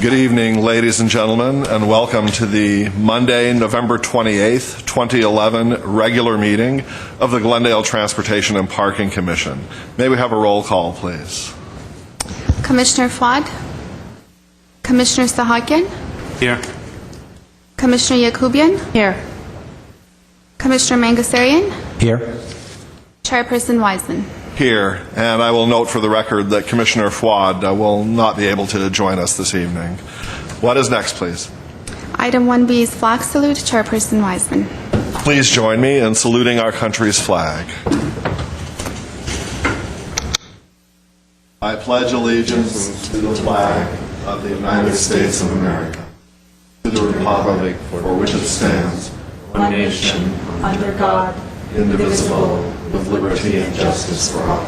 Good evening, ladies and gentlemen, and welcome to the Monday, November 28th, 2011 regular meeting of the Glendale Transportation and Parking Commission. May we have a roll call, please? Commissioner Fuad? Commissioner Sahakian? Here. Commissioner Yakubian? Here. Commissioner Mangasarian? Here. Chairperson Wiseman? Here, and I will note for the record that Commissioner Fuad will not be able to join us this evening. What is next, please? Item 1B is flag salute. Chairperson Wiseman? Please join me in saluting our country's flag. I pledge allegiance to the flag of the United States of America, to the republic for which it stands, one nation, under God, indivisible, with liberty and justice for all.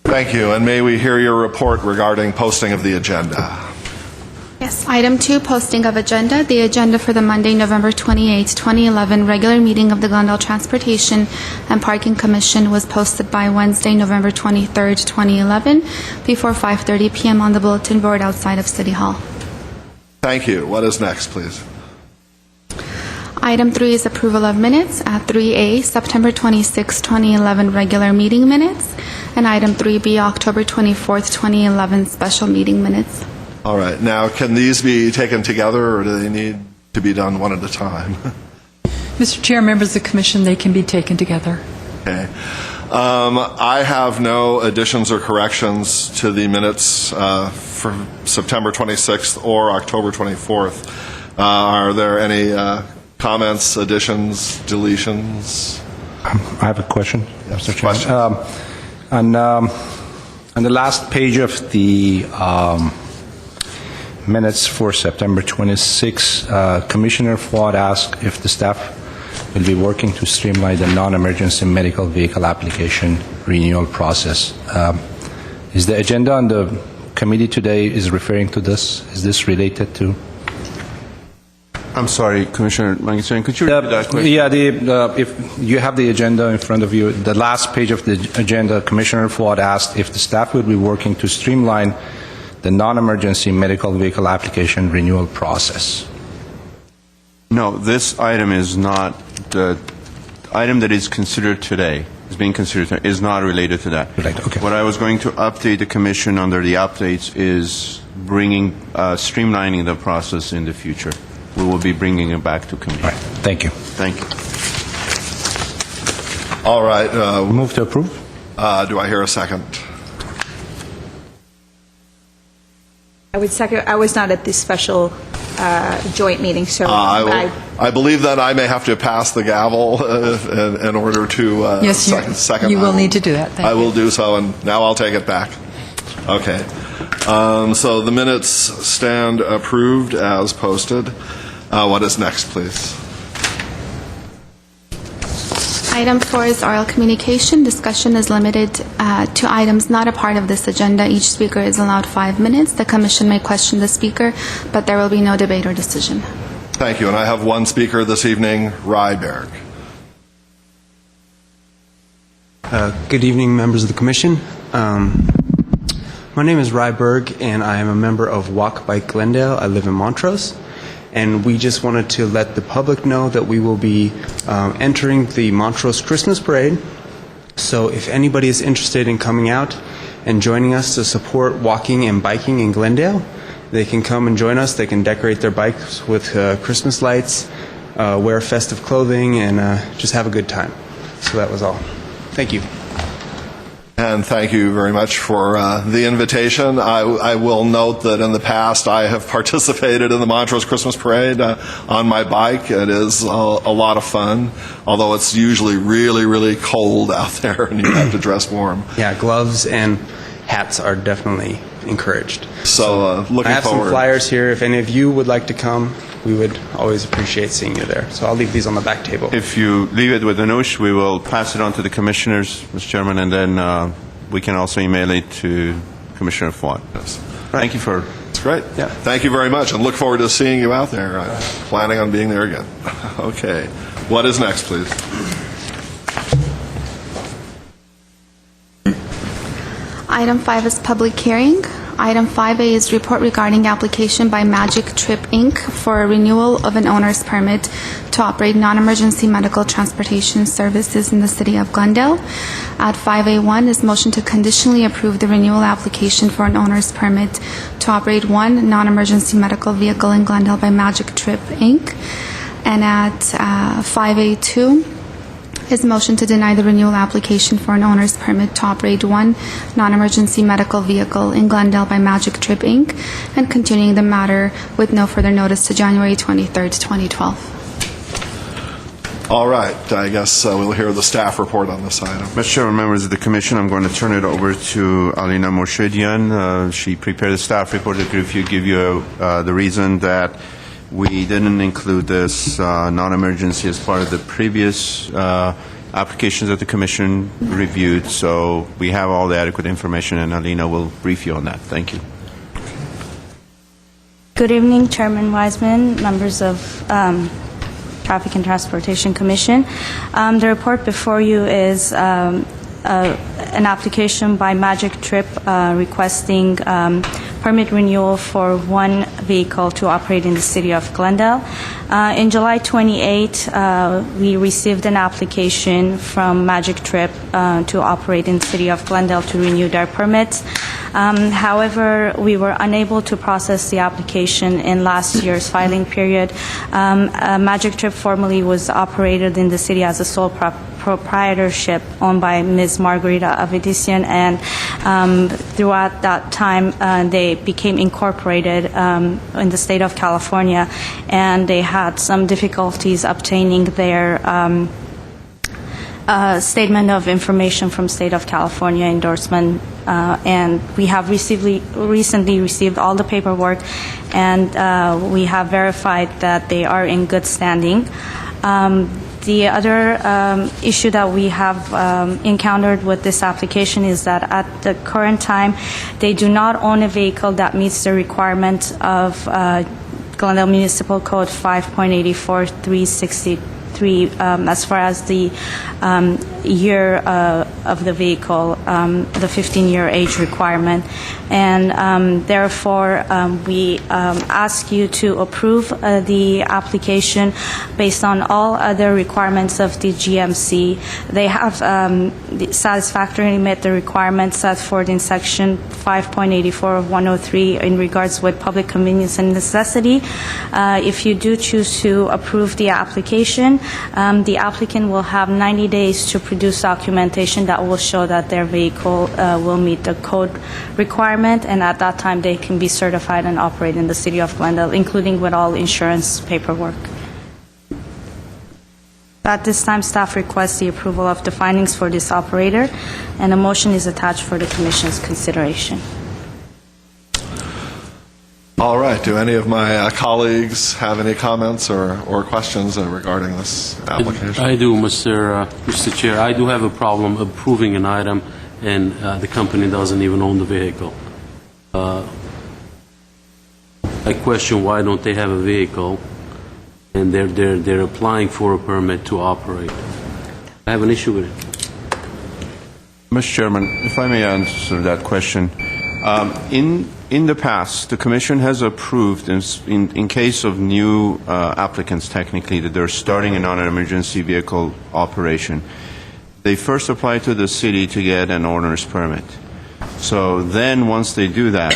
Thank you, and may we hear your report regarding posting of the agenda. Yes. Item 2, posting of agenda. The agenda for the Monday, November 28, 2011 regular meeting of the Glendale Transportation and Parking Commission was posted by Wednesday, November 23, 2011 before 5:30 p.m. on the bulletin board outside of City Hall. Thank you. What is next, please? Item 3 is approval of minutes. 3A, September 26, 2011 regular meeting minutes, and item 3B, October 24, 2011 special meeting minutes. All right. Now, can these be taken together, or do they need to be done one at a time? Mr. Chair, members of the Commission, they can be taken together. Okay. I have no additions or corrections to the minutes for September 26th or October 24th. Are there any comments, additions, deletions? I have a question, Mr. Question. Chairman. On the last page of the minutes for September 26, Commissioner Fuad asked if the staff will be working to streamline the non-emergency medical vehicle application renewal process. Is the agenda on the committee today is referring to this? Is this related to? I'm sorry, Commissioner Mangasarian, could you repeat that question? Yeah, if you have the agenda in front of you, the last page of the agenda, Commissioner Fuad asked if the staff will be working to streamline the non-emergency medical vehicle application renewal process. No, this item is not, the item that is considered today, is being considered today, is not related to that. Right, okay. What I was going to update the Commission under the updates is bringing, streamlining the process in the future. We will be bringing it back to committee. All right, thank you. Thank you. All right. Move to approve. Do I hear a second? I would second. I was not at this special joint meeting, so I believe that I may have to pass the gavel in order to Yes, second. you will need to do that. Thank I you. will do so, and now I'll take it back. Okay. So the minutes stand approved as posted. What is next, please? Item 4 is oral communication. Discussion is limited to items not a part of this agenda. Each speaker is allowed 5 minutes. The Commission may question the speaker, but there will be no debate or decision. Thank you. And I have one speaker this evening, Ryberg. Good evening, members of the Commission. My name is Ryberg, and I am a member of Walk Bike Glendale. I live in Montrose. And we just wanted to let the public know that we will be entering the Montrose Christmas Parade. So if anybody is interested in coming out and joining us to support walking and biking in Glendale, they can come and join us. They can decorate their bikes with Christmas lights, wear festive clothing, and just have a good time. So that was all. Thank you. And thank you very much for the invitation. I will note that in the past I have participated in the Montrose Christmas Parade on my bike. It is a lot of fun, although it's usually really, really cold out there and you have to dress warm. Yeah, gloves and hats are definitely encouraged. So looking I have forward. some flyers here. If any of you would like to come, we would always appreciate seeing you there. So I'll leave these on the back table. If you leave it with Anush, we will pass it on to the commissioners, Mr. Chairman, and then we can also email it to Commissioner Fuad. Yes. Thank you for... That's great. Yeah. Thank you very much, and look forward to seeing you out there. I'm planning on being there again. Okay. What is next, please? Item 5 is public hearing. Item 5A is report regarding application by Magic Trip, Inc. for a renewal of an owner's permit to operate non-emergency medical transportation services in the city of Glendale. At 5A1 is motion to conditionally approve the renewal application for an owner's permit to operate one non-emergency medical vehicle in Glendale by Magic Trip, Inc. And at 5A2 is motion to deny the renewal application for an owner's permit to operate one non-emergency medical vehicle in Glendale by Magic Trip, Inc., and continuing the matter with no further notice to January 23rd, 2012. All right, I guess we'll hear the staff report on this item. Mr. Chairman, members of the Commission, I'm going to turn it over to Alina Morshedian. She prepared a staff report to give you the reason that we didn't include this non-emergency as part of the previous applications that the Commission reviewed. So we have all the adequate information, and Alina will brief you on that. Thank you. Good evening, Chairman Wiseman, members of Traffic and Transportation Commission. The report before you is an application by Magic Trip requesting permit renewal for one vehicle to operate in the city of Glendale. In July 28, we received an application from Magic Trip to operate in the city of Glendale to renew their permits. However, we were unable to process the application in last year's filing period. Magic Trip formerly was operated in the city as a sole proprietorship owned by Ms. Margarita Avedisian, and throughout that time they became incorporated in the state of California, and they had some difficulties obtaining their statement of information from state of California endorsement, and we have recently received all the paperwork, and we have verified that they are in good standing. The other issue that we have encountered with this application is that at the current time, they do not own a vehicle that meets the requirement of Glendale Municipal Code 5.84.363 as far as the year of the vehicle, the 15-year age requirement. And therefore, we ask you to approve the application based on all other requirements of the GMC. They have satisfactorily met the requirements set forth in Section 5.84 of 103 in regards with public convenience and necessity. If you do choose to approve the application, the applicant will have 90 days to produce documentation that will show that their vehicle will meet the code requirement, and at that time they can be certified and operate in the city of Glendale, including with all insurance paperwork. At this time, staff requests the approval of the findings for this operator, and a motion is attached for the Commission's consideration. All right, do any of my colleagues have any comments or questions regarding this application? I do, Mr. Chair. I do have a problem approving an item, and the company doesn't even own the vehicle. I question why don't they have a vehicle, and they're applying for a permit to operate. I have an issue with it. Mr. Chairman, if I may answer that question. In the past, the Commission has approved, in case of new applicants, technically, that they're starting a non-emergency vehicle operation, they first apply to the city to get an owner's permit. So then, once they do that,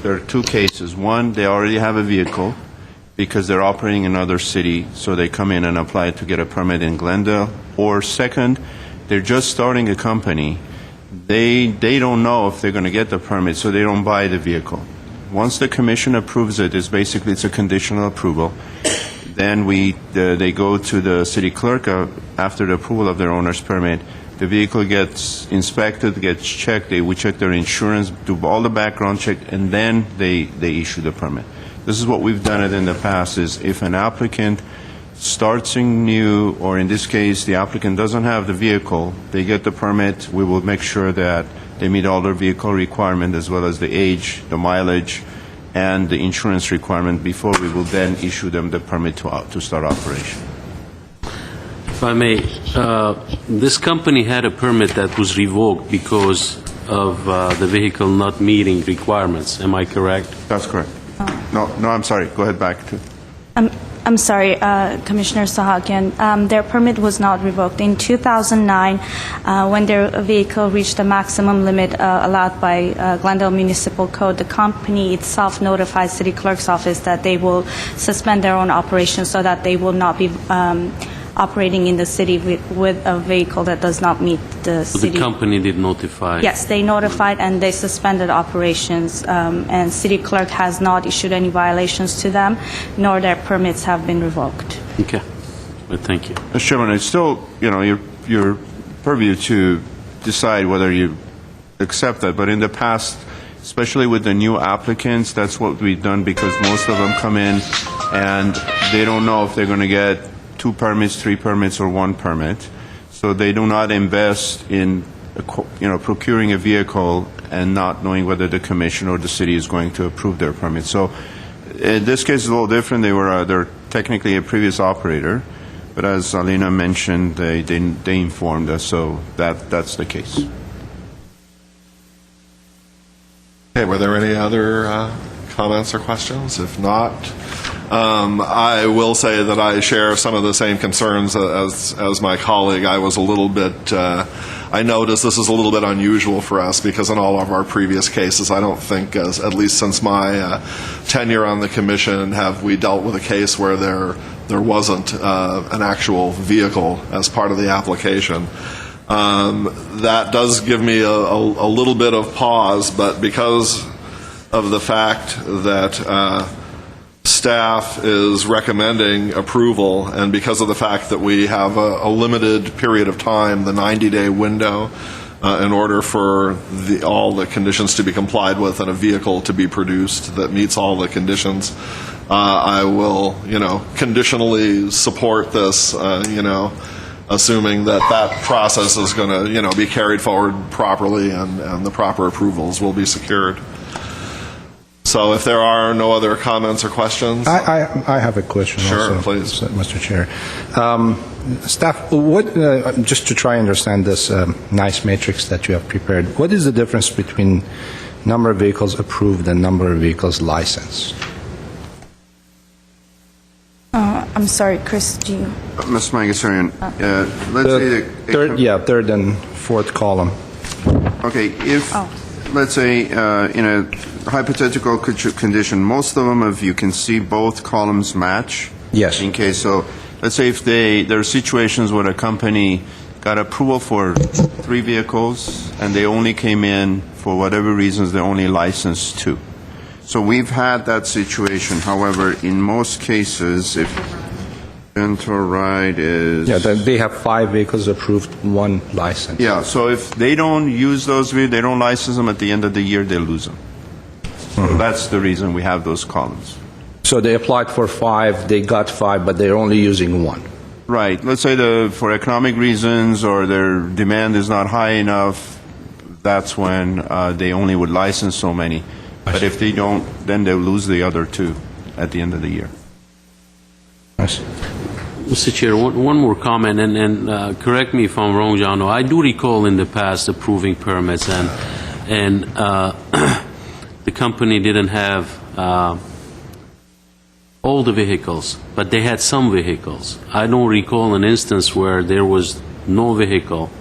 there are two cases. One, they already have a vehicle because they're operating in another city, so they come in and apply to get a permit in Glendale. Or second, they're just starting a company. They don't know if they're going to get the permit, so they don't buy the vehicle. Once the Commission approves it, it's a conditional approval. Then they go to the city clerk after the approval of their owner's permit. The vehicle gets inspected, gets checked. We check their insurance, do all the background check, and then they issue the permit. This is what we've done it in the past, is if an applicant starts new, or in this case, the applicant doesn't have the vehicle, they get the permit, we will make sure that they meet all their vehicle requirements as well as the age, the mileage, and the insurance requirement before we will then issue them the permit to start operation. If I may, this company had a permit that was revoked because of the vehicle not meeting requirements. Am I correct? That's correct. No, I'm sorry. Go ahead back to... I'm sorry, Commissioner Sahakian. Their permit was not revoked. In 2009, when their vehicle reached the maximum limit allowed by Glendale Municipal Code, the company itself notified City Clerk's office that they will suspend their own operations so that they will not be operating in the city with a vehicle that does not meet the So city. the company did notify? Yes, they notified and they suspended operations, and City Clerk has not issued any violations to them, nor their permits have been revoked. Okay. Well, thank you. Mr. Chairman, it's still, your purview to decide whether you accept that, but in the past, especially with the new applicants, that's what we've done because most of them come in and they don't know if they're going to get 2 permits, 3 permits, or 1 permit. So they do not invest in, procuring a vehicle and not knowing whether the commission or the city is going to approve their permit. So in this case, it's a little different. They're technically a previous operator, but as Alina mentioned, they informed us, so that's the case. Okay, were there any other comments or questions? If not, I will say that I share some of the same concerns as my colleague. I was a little bit, I noticed this is a little bit unusual for us because in all of our previous cases, I don't think, at least since my tenure on the commission, have we dealt with a case where there wasn't an actual vehicle as part of the application. That does give me a little bit of pause, but because of the fact that staff is recommending approval, and because of the fact that we have a limited period of time, the 90-day window, in order for all the conditions to be complied with and a vehicle to be produced that meets all the conditions, I will, conditionally support this, assuming that process is going to, be carried forward properly and the proper approvals will be secured. So if there are no other comments or questions. I have a question Sure, also, please. Mr. Chair. Staff, just to try and understand this nice matrix that you have prepared, what is the difference between number of vehicles approved and number of vehicles licensed? I'm sorry, Chris, do you? Ms. Mangasarian, let's say Third and fourth column. Okay, if, let's say, in a hypothetical condition, most of them, if you can see both columns match. Yes. In case, so let's say if there are situations where a company got approval for 3 vehicles and they only came in, for whatever reasons, they only licensed 2. So we've had that situation. However, in most cases, if rental ride is... Yeah, they have 5 vehicles approved, 1 license. Yeah, so if they don't use those vehicles, they don't license them, at the end of the year, they lose them. So that's the reason we have those columns. So they applied for 5, they got 5, but they're only using 1. Right. Let's say for economic reasons or their demand is not high enough, that's when they only would license so many. But if they don't, then they'll lose the other 2 at the end of the year. Nice. Mr. Chair, one more comment, and correct me if I'm wrong, John. I do recall in the past approving permits, and the company didn't have all the vehicles, but they had some vehicles. I don't recall an instance where there was no vehicle,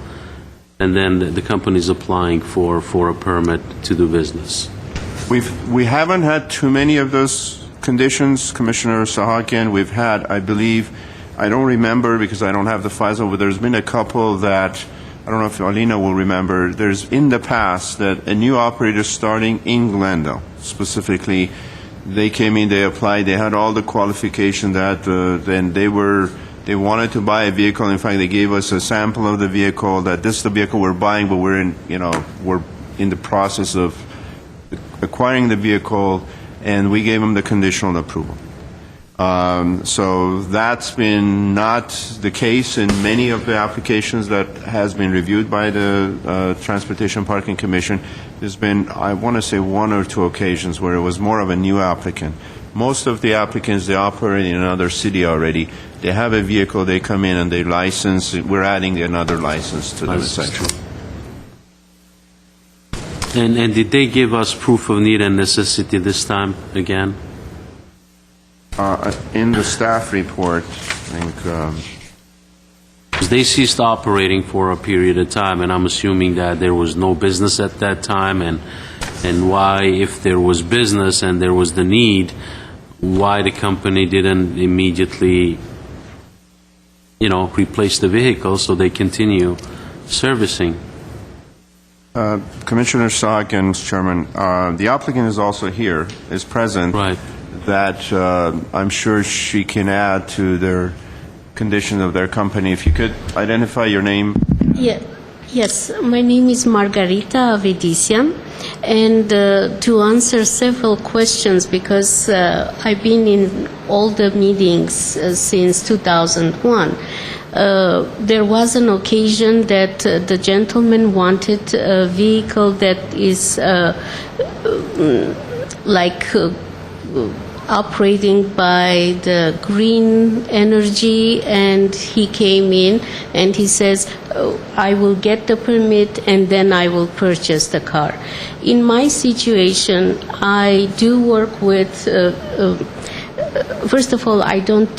and then the company's applying for a permit to do business. We haven't had too many of those conditions, Commissioner Sahakian. We've had, I believe, I don't remember because I don't have the files over. There's been a couple that, I don't know if Alina will remember, there's in the past that a new operator starting in Glendale, specifically, they came in, they applied, they had all the qualification that then they wanted to buy a vehicle. In fact, they gave us a sample of the vehicle, that this is the vehicle we're buying, but we're in the process of acquiring the vehicle, and we gave them the conditional approval. So that's been not the case in many of the applications that has been reviewed by the Transportation Parking Commission. There's been, I want to say, 1 or 2 occasions where it was more of a new applicant. Most of the applicants, they operate in another city already. They have a vehicle, they come in and they license. We're adding another license to the section. And did they give us proof of need and necessity this time again? In the staff report, I think, 'Cause they ceased operating for a period of time, and I'm assuming that there was no business at that time, and why, if there was business and there was the need, why the company didn't immediately, replace the vehicle so they continue servicing. Commissioner Saak and Mr. Chairman, the applicant is also here, is present. Right. That I'm sure she can add to their condition of their company. If you could identify your name. Yes, my name is Margarita Avedisian, and to answer several questions, because I've been in all the meetings since 2001. There was an occasion that the gentleman wanted a vehicle that is operating by the green energy, and he came in and he says, I will get the permit and then I will purchase the car. In my situation, I do work with, first of all, I don't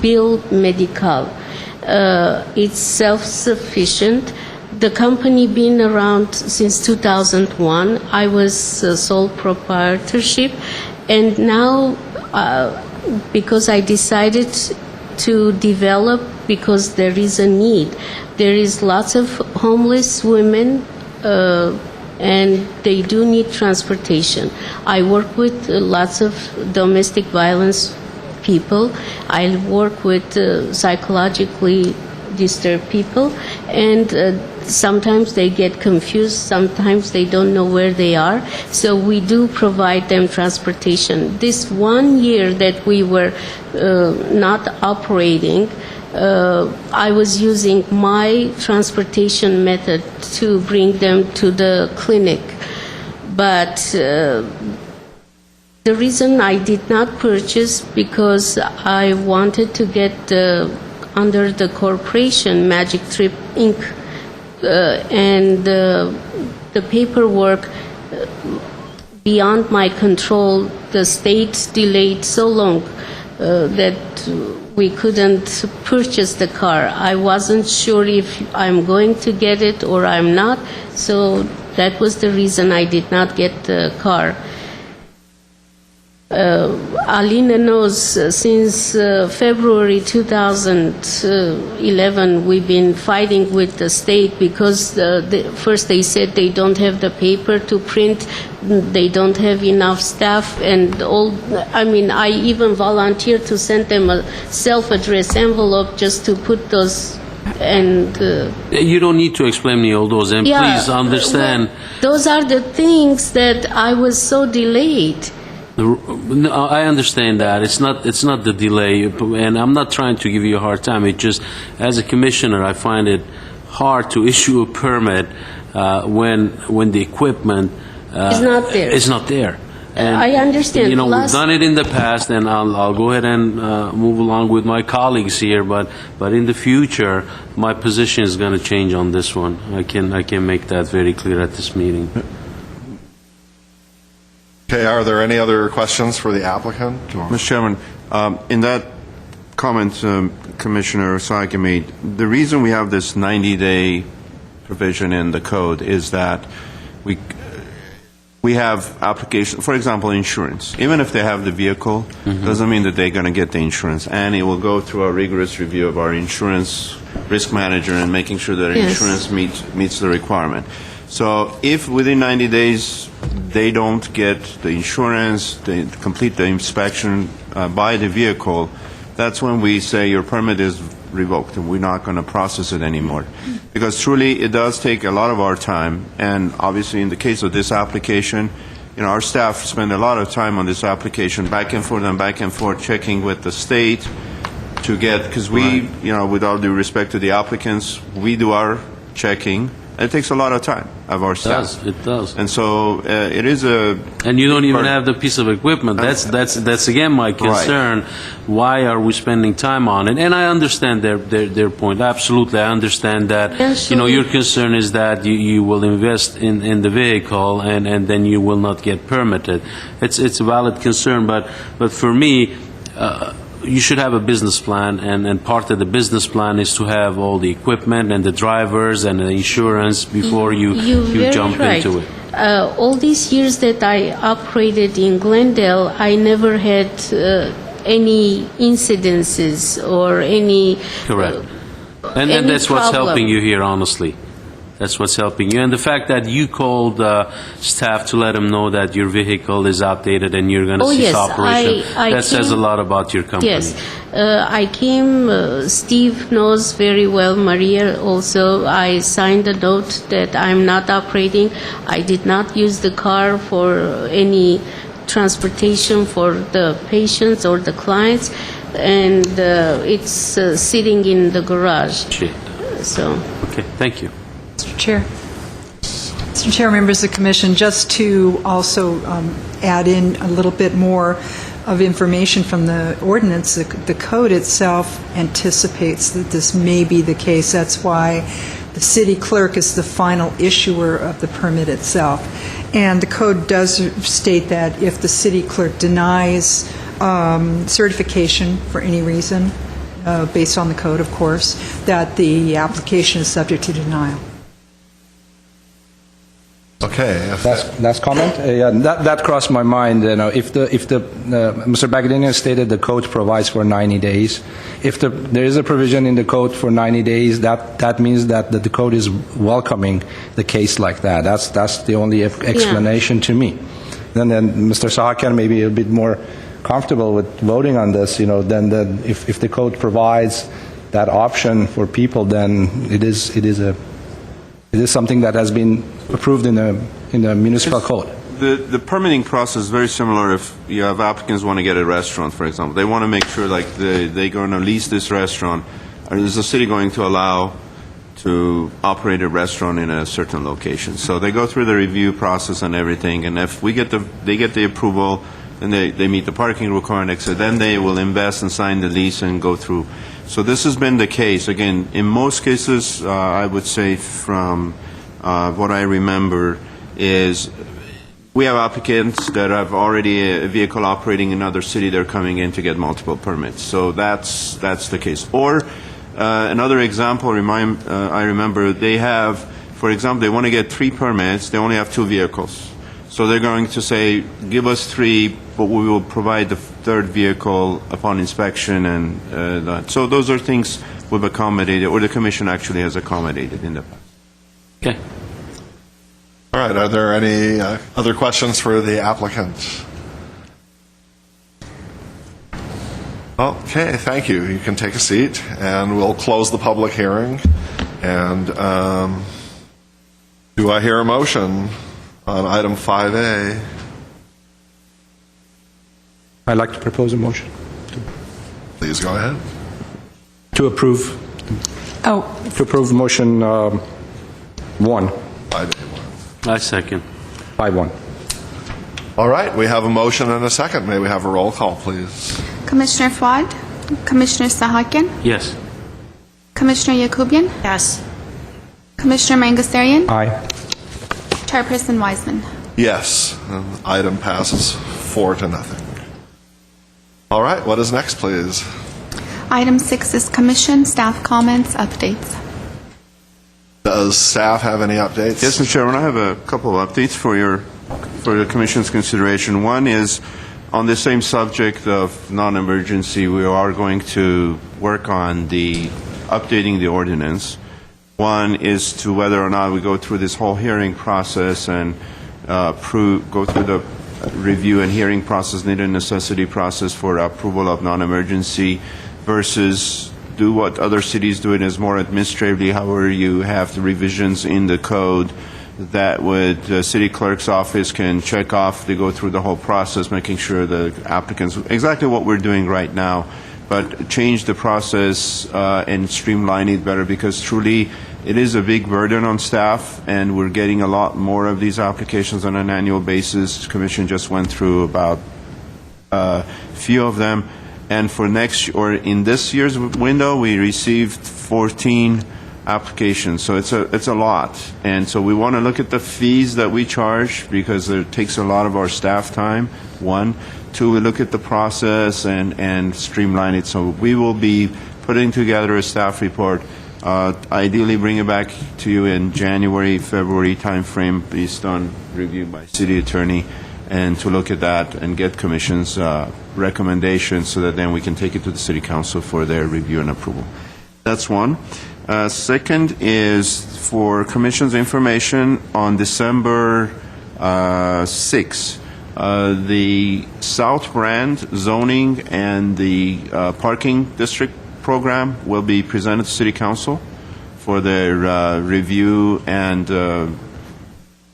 bill medical. It's self-sufficient. The company been around since 2001. I was sole proprietorship. And now, because I decided to develop, because there is a need. There is lots of homeless women, and they do need transportation. I work with lots of domestic violence people. I work with psychologically disturbed people, and sometimes they get confused, sometimes they don't know where they are, so we do provide them transportation. This 1 year that we were not operating, I was using my transportation method to bring them to the clinic, but the reason I did not purchase, because I wanted to get under the corporation Magic Trip Inc. And the paperwork beyond my control. The state delayed so long that we couldn't purchase the car. I wasn't sure if I'm going to get it or I'm not, so that was the reason I did not get the car. Alina knows since February 2011 we've been fighting with the state, because first they said they don't have the paper to print, they don't have enough staff, and I even volunteered to send them a self-addressed envelope just to put those. And you don't need to explain me all those, and please understand. Those are the things that I was so delayed. No, I understand that. It's not the delay, and I'm not trying to give you a hard time. It just, as a commissioner, I find it hard to issue a permit when the equipment is not there. Is not there. And, I understand. We've done it in the past, and I'll go ahead and move along with my colleagues here. But in the future, my position is going to change on this one. I can make that very clear at this meeting. Okay, are there any other questions for the applicant? Mr. Chairman, in that comment Commissioner Saiki made, the reason we have this 90-day provision in the code is that we have application, for example, insurance. Even if they have the vehicle, doesn't mean that they're going to get the insurance. And it will go through a rigorous review of our insurance risk manager and making sure that insurance meets the requirement. So if within 90 days they don't get the insurance, they complete the inspection, buy the vehicle, that's when we say your permit is revoked and we're not going to process it anymore. Because truly it does take a lot of our time, and obviously in the case of this application, our staff spend a lot of time on this application, back and forth checking with the state to get, because we, with all due respect to the applicants, we do our checking It takes a lot of time of our staff. It does. And so it is a... And you don't even have the piece of equipment. That's again my concern. Why are we spending time on it? And I understand their point. Absolutely, I understand that. Your concern is that you will invest in the vehicle and then you will not get permitted. It's a valid concern, but for me, you should have a business plan, and part of the business plan is to have all the equipment and the drivers and the insurance before you jump into it. All these years that I operated in Glendale, I never had any incidences or any Correct. And any that's what's problem. helping you here, honestly. That's what's helping you. And the fact that you called staff to let them know that your vehicle is outdated and you're going to cease operation, that says a lot about your company. Yes. I came, Steve knows very well, Maria also. I signed a note that I'm not operating. I did not use the car for any transportation for the patients or the clients, and it's sitting in the garage. Shit. So. Okay, thank you. Mr. Chair. Mr. Chair, members of the Commission, just to also add in a little bit more of information from the ordinance, the code itself anticipates that this may be the case. That's why the city clerk is the final issuer of the permit itself. And the code does state that if the city clerk denies certification for any reason, based on the code, of course, that the application is subject to denial. Okay. Last comment? Yeah, that crossed my mind. If Mr. Bagdanian stated the code provides for 90 days. If there is a provision in the code for 90 days, that means that the code is welcoming the case like that. That's the only explanation to me. And then Mr. Sahakian may be a bit more comfortable with voting on this. Then if the code provides that option for people, then it is something that has been approved in the municipal code. The permitting process is very similar if you have applicants want to get a restaurant, for example. They want to make sure like they're going to lease this restaurant, or is the city going to allow to operate a restaurant in a certain location. So they go through the review process and everything, and if they get the approval, then they meet the parking requirements, so then they will invest and sign the lease and go through. So this has been the case. Again, in most cases, I would say from what I remember is we have applicants that have already a vehicle operating in another city. They're coming in to get multiple permits. So that's the case. Or another example, I remember they have, for example, they want to get 3 permits. They only have 2 vehicles. So they're going to say, give us 3, but we will provide the 3rd vehicle upon inspection and that. So those are things we've accommodated, or the Commission actually has accommodated in the past. Okay. All right. Are there any other questions for the applicant? Okay. Thank you. You can take a seat, and we'll close the public hearing. And do I hear a motion on item 5A? I'd like to propose a motion. Please go ahead. To approve. Oh, To approve motion 1. 5A. I second. 5-1. All right. We have a motion and a second. May we have a roll call, please? Commissioner Fuad, Commissioner Sahakian, Yes. Commissioner Yakubian, Yes. Commissioner Mangasarian, Aye. Chairperson Wiseman. Yes. Item passes 4-0. All right. What is next, please? Item 6 is Commission staff comments, updates. Does staff have any updates? Yes, Mr. Chairman, I have a couple of updates for the Commission's consideration. One is on the same subject of non-emergency. We are going to work on updating the ordinance. One is to whether or not we go through this whole hearing process and go through the review and hearing process, need and necessity process for approval of non-emergency versus do what other cities do it as more administratively, however you have the revisions in the code that would the city clerk's office can check off. They go through the whole process, making sure the applicants, exactly what we're doing right now, but change the process and streamline it better, because truly it is a big burden on staff, and we're getting a lot more of these applications on an annual basis. The Commission just went through about a few of them, and for in this year's window, we received 14 applications, so it's a lot. And so we want to look at the fees that we charge, because it takes a lot of our staff time, one. Two, we look at the process and streamline it. So we will be putting together a staff report, ideally bring it back to you in January, February timeframe, based on review by City Attorney, and to look at that and get Commission's recommendations, so that then we can take it to the City Council for their review and approval. That's one. Second is for Commission's information on December 6th. The South Brand zoning and the parking district program will be presented to City Council for their review and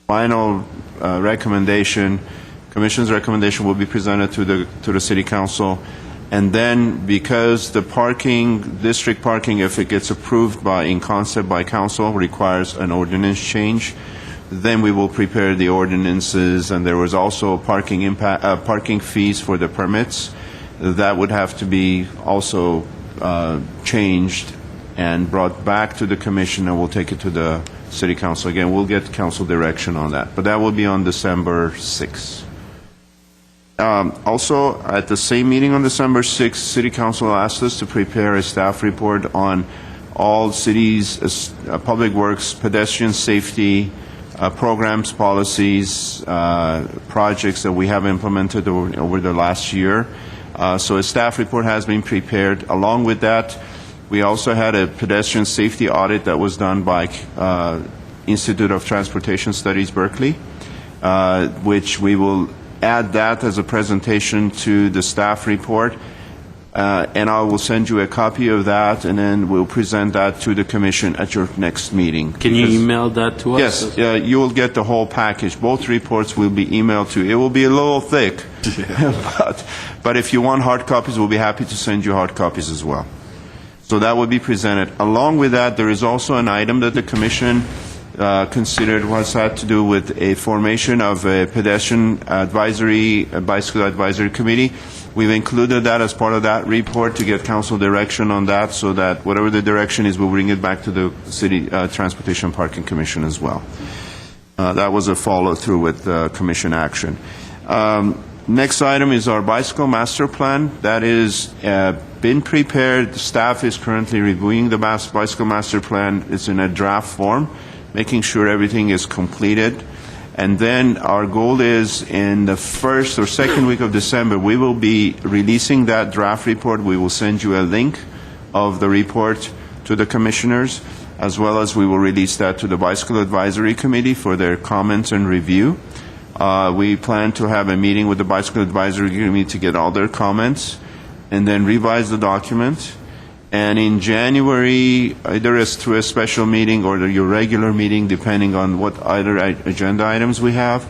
final recommendation. Commission's recommendation will be presented to the City Council. And then, because the district parking, if it gets approved in concept by council, requires an ordinance change, then we will prepare the ordinances. And there was also parking fees for the permits that would have to be also changed and brought back to the Commission, and we'll take it to the City Council. Again, we'll get council direction on that, but that will be on December 6th. Also, at the same meeting on December 6th, City Council asked us to prepare a staff report on all cities' public works, pedestrian safety programs, policies, projects that we have implemented over the last year. So a staff report has been prepared. Along with that, we also had a pedestrian safety audit that was done by Institute of Transportation Studies, Berkeley, which we will add that as a presentation to the staff report, and I will send you a copy of that, and then we'll present that to the Commission at your next meeting. Can you email that to us? Yes, you will get the whole package. Both reports will be emailed to you. It will be a little thick, but if you want hard copies, we'll be happy to send you hard copies as well. So that will be presented. Along with that, there is also an item that the Commission considered had to do with a formation of a pedestrian advisory, a bicycle advisory committee. We've included that as part of that report to get council direction on that, so that whatever the direction is, we'll bring it back to the City Transportation Parking Commission as well. That was a follow-through with Commission action. Next item is our bicycle master plan. That is been prepared. The staff is currently reviewing the bicycle master plan. It's in a draft form, making sure everything is completed. And then our goal is in the first or second week of December, we will be releasing that draft report. We will send you a link of the report to the commissioners, as well as we will release that to the Bicycle Advisory Committee for their comments and review. We plan to have a meeting with the Bicycle Advisory Committee to get all their comments, and then revise the document. And in January, either through a special meeting or your regular meeting, depending on what other agenda items we have,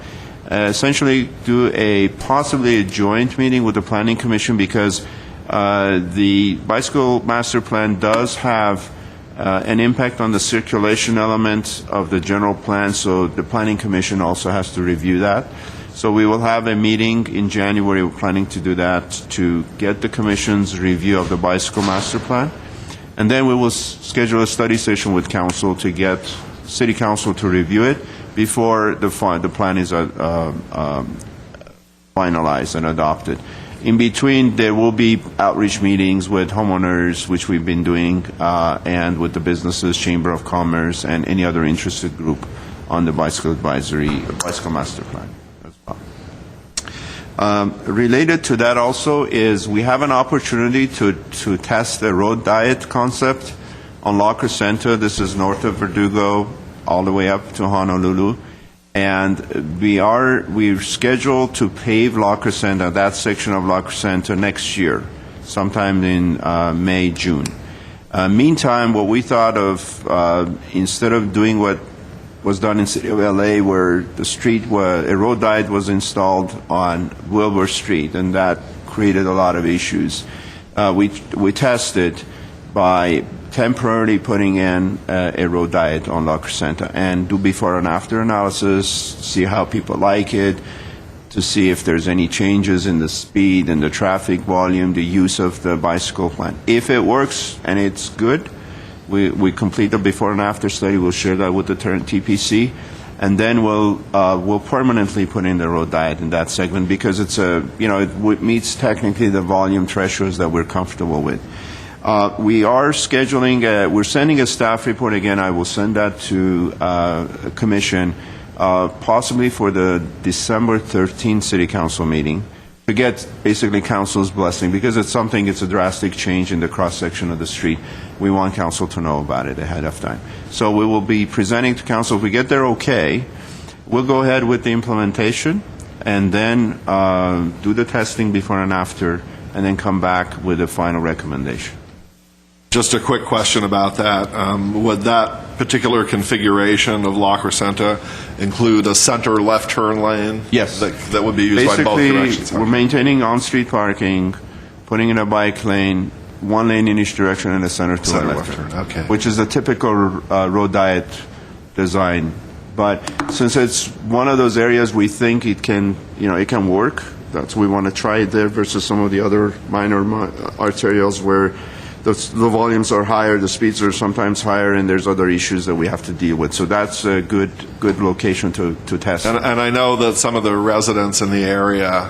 essentially do possibly a joint meeting with the Planning Commission, because the Bicycle Master Plan does have an impact on the circulation element of the general plan, so the Planning Commission also has to review that. So we will have a meeting in January. We're planning to do that to get the Commission's review of the Bicycle Master Plan. And then we will schedule a study session with Council to get City Council to review it before the plan is finalized and adopted. In between, there will be outreach meetings with homeowners, which we've been doing, and with the businesses, Chamber of Commerce, and any other interested group on the Bicycle Master Plan. Related to that also is we have an opportunity to test the road diet concept on La Crescenta. This is north of Verdugo, all the way up to Honolulu. And we're scheduled to pave La Crescenta, that section of La Crescenta, next year, sometime in May, June. Meantime, what we thought of, instead of doing what was done in the city of LA, where a road diet was installed on Wilbur Street, and that created a lot of issues. we tested by temporarily putting in a road diet on La Crescenta and do before and after analysis, see how people like it, to see if there's any changes in the speed and the traffic volume, the use of the bicycle plan. If it works and it's good, we complete a before and after study. We'll share that with the TPC, and then we'll permanently put in the road diet in that segment because it's it meets technically the volume thresholds that we're comfortable with. We are scheduling. We're sending a staff report again. I will send that to Commission, possibly for the December 13th City Council meeting, to get basically Council's blessing because it's a drastic change in the cross section of the street. We want Council to know about it ahead of time. So we will be presenting to Council. If we get there okay, we'll go ahead with the implementation and then do the testing before and after, and then come back with a final recommendation. Just a quick question about that. Would that particular configuration of La Crescenta include a center left turn lane? Yes. That would be used by both directions? Basically, we're maintaining on-street parking, putting in a bike lane, one lane in each direction, and a center left turn. Okay. Which is the typical road diet design. But since it's one of those areas we think it can work, that's we want to try it there versus some of the other minor arterials where the volumes are higher, the speeds are sometimes higher, and there's other issues that we have to deal with. So that's a good location to test. And I know that some of the residents in the area,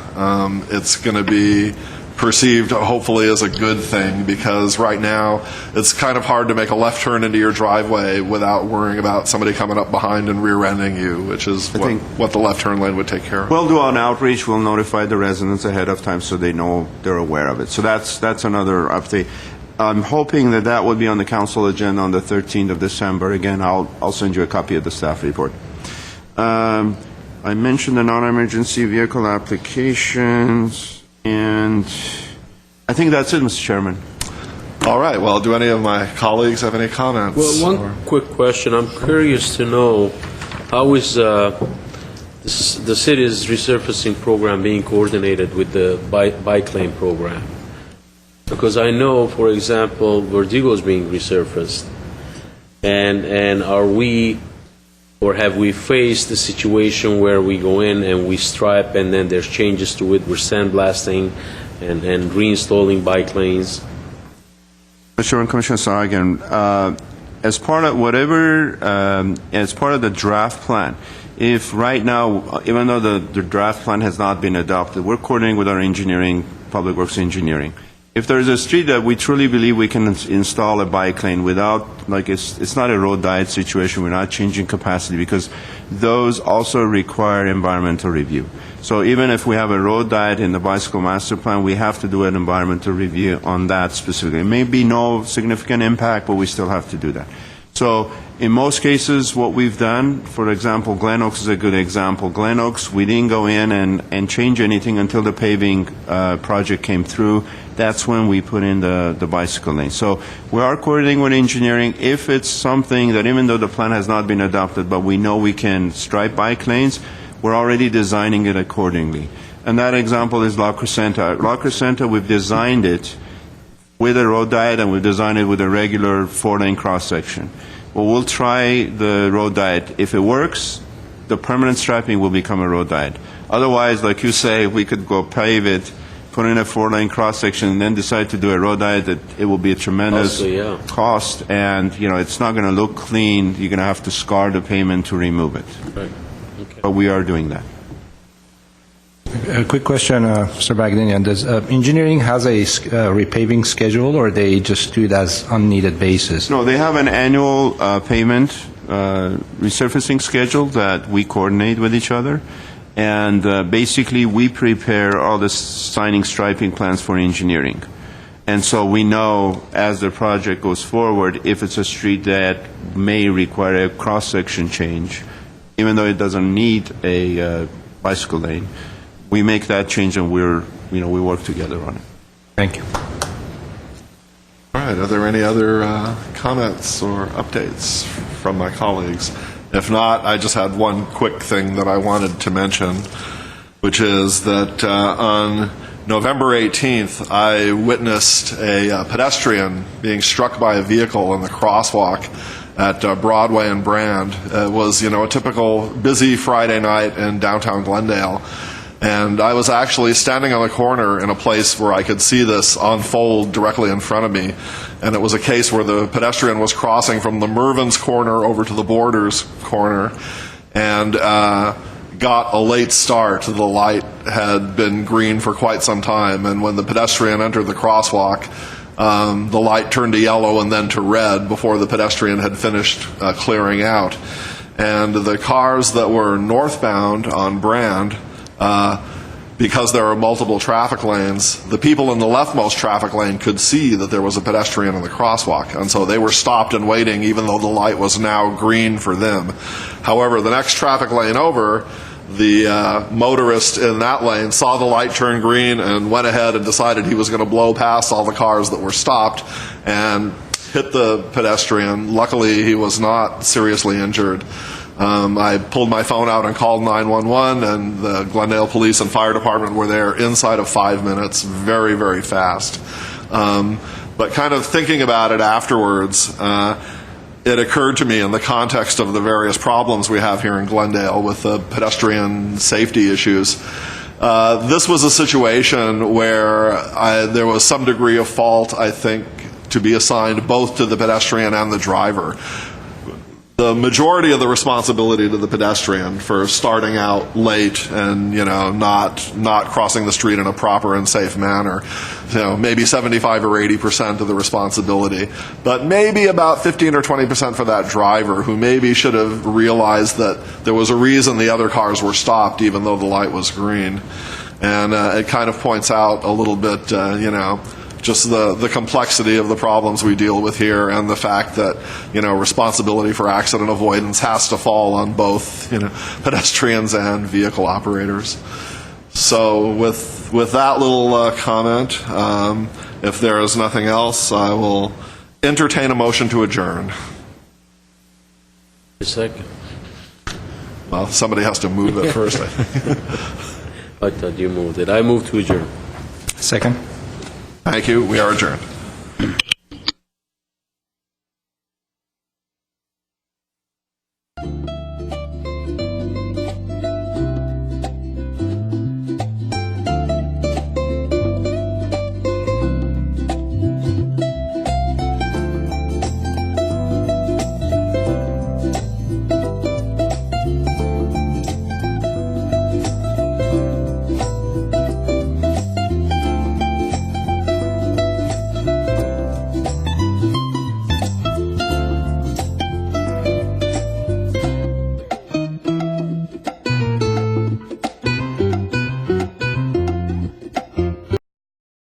it's going to be perceived hopefully as a good thing because right now it's kind of hard to make a left turn into your driveway without worrying about somebody coming up behind and rear-ending you, which is what the left turn lane would take care of. We'll do an outreach. We'll notify the residents ahead of time so they know they're aware of it. So that's another update. I'm hoping that would be on the council agenda on the 13th of December. Again, I'll send you a copy of the staff report. I mentioned the non-emergency vehicle applications, and I think that's it, Mr. Chairman. All right. Well, do any of my colleagues have any comments? Well, one quick question. I'm curious to know how is the city's resurfacing program being coordinated with the bike lane program? Because I know, for example, Vertigo is being resurfaced, and are we, or have we faced the situation where we go in and we stripe and then there's changes to it, we're sandblasting and reinstalling bike lanes? Mr. Chairman, Commissioner Sargan, as part of the draft plan, if right now, even though the draft plan has not been adopted, we're coordinating with our engineering, Public Works engineering. If there's a street that we truly believe we can install a bike lane without, it's not a road diet situation, we're not changing capacity because those also require environmental review. So even if we have a road diet in the bicycle master plan, we have to do an environmental review on that specifically. It may be no significant impact, but we still have to do that. So in most cases, what we've done, for example, Glen Oaks is a good example. Glen Oaks, we didn't go in and change anything until the paving project came through. That's when we put in the bicycle lane. So we are coordinating with engineering. If it's something that even though the plan has not been adopted, but we know we can stripe bike lanes, we're already designing it accordingly. And that example is La Crescenta. La Crescenta, we've designed it with a road diet and we've designed it with a regular 4-lane cross-section. Well, we'll try the road diet. If it works, the permanent striping will become a road diet. Otherwise, like you say, we could go pave it, put in a 4-lane cross-section, and then decide to do a road diet, that it will be a tremendous cost, and it's not going to look clean. You're going to have to scar the pavement to remove it. Right. Okay. But we are doing that. A quick question, Mr. Bagdanian. Does engineering has a repaving schedule, or they just do it as unneeded basis? No, they have an annual pavement resurfacing schedule that we coordinate with each other. And basically, we prepare all the signing striping plans for engineering. And so we know as the project goes forward, if it's a street that may require a cross-section change, even though it doesn't need a bicycle lane, we make that change and we work together on it. Thank you. All right. Are there any other comments or updates from my colleagues? If not, I just had one quick thing that I wanted to mention, which is that on November 18th, I witnessed a pedestrian being struck by a vehicle in the crosswalk at Broadway and Brand. It was, a typical busy Friday night in downtown Glendale. And I was actually standing on the corner in a place where I could see this unfold directly in front of me. And it was a case where the pedestrian was crossing from the Mervyn's corner over to the Borders corner and got a late start. The light had been green for quite some time. And when the pedestrian entered the crosswalk, the light turned to yellow and then to red before the pedestrian had finished clearing out. And the cars that were northbound on Brand, because there are multiple traffic lanes, the people in the leftmost traffic lane could see that there was a pedestrian in the crosswalk, and so they were stopped and waiting even though the light was now green for them. However, the next traffic lane over, the motorist in that lane saw the light turn green and went ahead and decided he was going to blow past all the cars that were stopped and hit the pedestrian. Luckily, he was not seriously injured. I pulled my phone out and called 911, and the Glendale Police and Fire Department were there inside of 5 minutes, very, very fast. But kind of thinking about it afterwards, it occurred to me in the context of the various problems we have here in Glendale with the pedestrian safety issues. This was a situation where there was some degree of fault, I think, to be assigned both to the pedestrian and the driver. The majority of the responsibility to the pedestrian for starting out late and, not crossing the street in a proper and safe manner. Maybe 75 or 80% of the responsibility, but maybe about 15 or 20% for that driver who maybe should have realized that there was a reason the other cars were stopped even though the light was green. And it kind of points out a little bit, just the complexity of the problems we deal with here and the fact that, responsibility for accident avoidance has to fall on both, pedestrians and vehicle operators. So with that little comment, if there is nothing else, I will entertain a motion to adjourn. A second. Well, somebody has to move it first, I think. I thought you moved it. I moved to adjourn. Second. Thank you. We are adjourned.